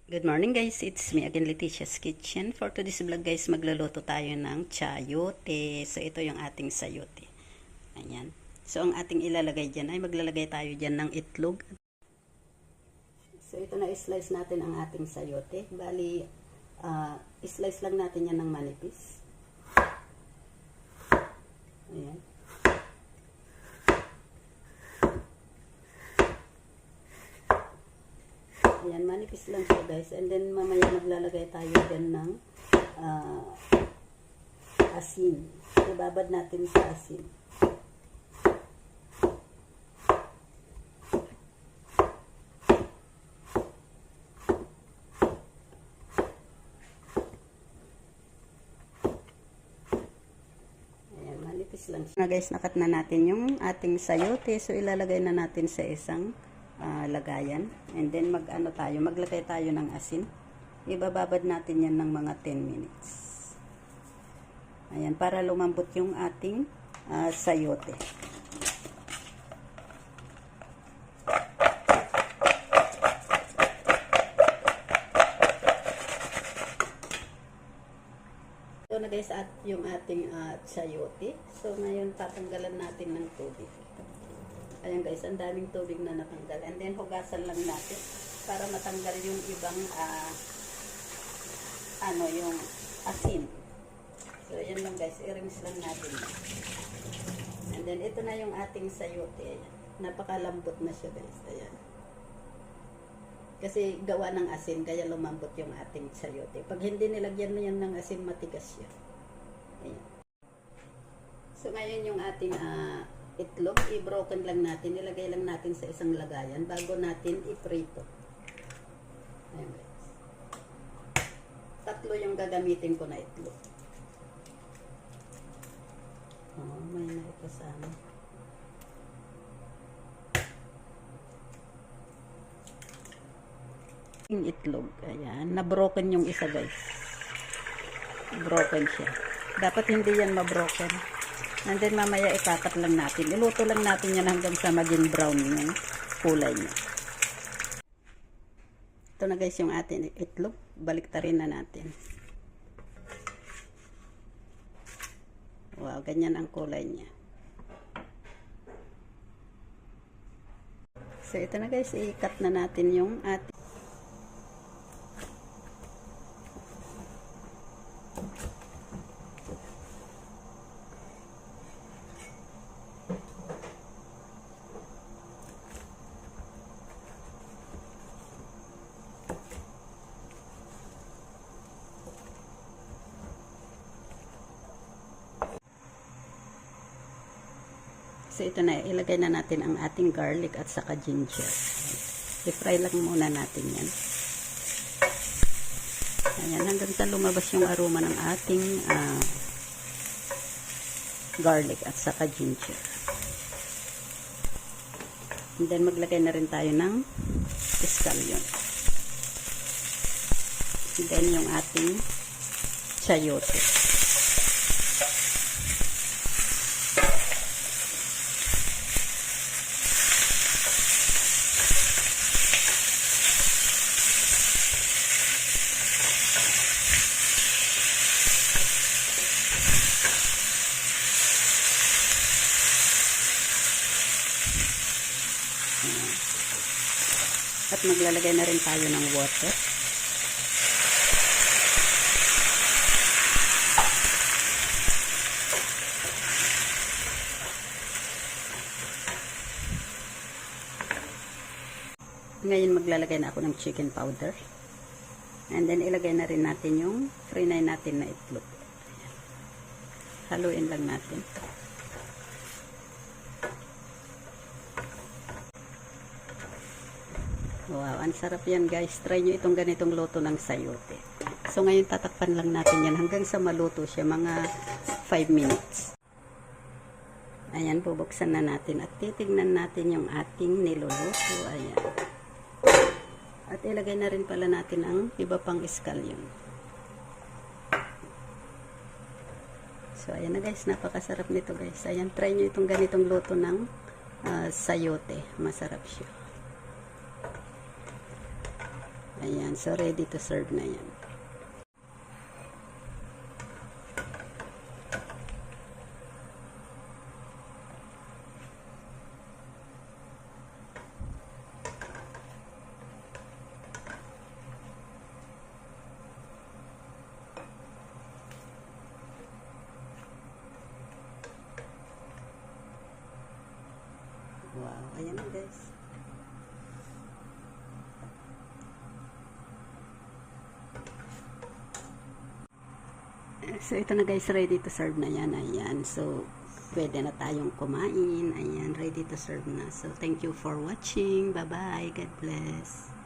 Good morning guys, it's me again, Leticia's Kitchen. For today's vlog guys, magluluto tayo ng chayote. So ito yung ating sayote. Ayan. So ang ating ilalagay dyan ay maglalagay tayo dyan ng itlog. So ito na slice natin ang ating sayote. Bali, slice lang natin yan ng manipis. Ayan. Ayan, manipis lang siya guys. And then mamaya maglalagay tayo dyan ng asin. Ibabad natin sa asin. Ayan, manipis lang siya. Guys, nakat na natin yung ating sayote. So ilalagay na natin sa isang lagayan, and then maglagay tayo ng asin. Ibababad natin yan ng mga 10 minutes. Ayan, para lumambot yung ating sayote. So na guys, at yung ating sayote. So ngayon tatanggalan natin ng tubig. Ayan guys, ang daming tubig na natanggal. And then hugasan lang natin para matanggal yung ibang yung asin. So ayan lang guys, i-rinse lang natin. And then ito na yung ating sayote. Ayan. Napakalambot na siya guys. Ayan. Kasi gawa ng asin, kaya lumambot yung ating sayote. Pag hindi nilagyan mo yan ng asin, matigas siya. Ayan. So ngayon yung ating itlog, i-broken lang natin, ilagay lang natin sa isang lagayan bago natin i-prito. Ayan guys. 3 yung gagamitin ko na itlog. May na ito sana. Yung itlog, ayan, na-broken yung isa guys. Broken siya. Dapat hindi yan ma-broken. And then mamaya ikakat lang natin. Iluto lang natin yan hanggang sa maging brown yung kulay niya. Ito na guys yung ating itlog. Baliktarin na natin. Wow, ganyan ang kulay niya. So ito na guys, i-cut na natin yung ating So ito na, ilagay na natin ang ating garlic at saka ginger. I-fry lang muna natin yan. Ayan, hanggang sa lumabas yung aroma ng ating garlic at saka ginger. And then maglagay na rin tayo ng scallion. And then yung ating chayote. At maglalagay na rin tayo ng water. Ngayon maglalagay na ako ng chicken powder. And then ilagay na rin natin yung frinay natin na itlog. Haluin lang natin. Wow, ang sarap yan guys. Try nyo itong ganitong luto ng sayote. So ngayon tatakpan lang natin yan hanggang sa maluto siya, mga 5 minutes. Ayan, bubuksan na natin at titignan natin yung ating niluluto. Ayan. At ilagay na rin pala natin ang iba pang scallion. So ayan na guys, napakasarap nito guys. Ayan, try nyo itong ganitong luto ng sayote. Masarap siya. Ayan, so ready to serve na yan. Wow, ayan na guys. So ito na guys, ready to serve na yan. Ayan, so pwede na tayong kumain. Ayan, ready to serve na. So thank you for watching. Bye bye, God bless.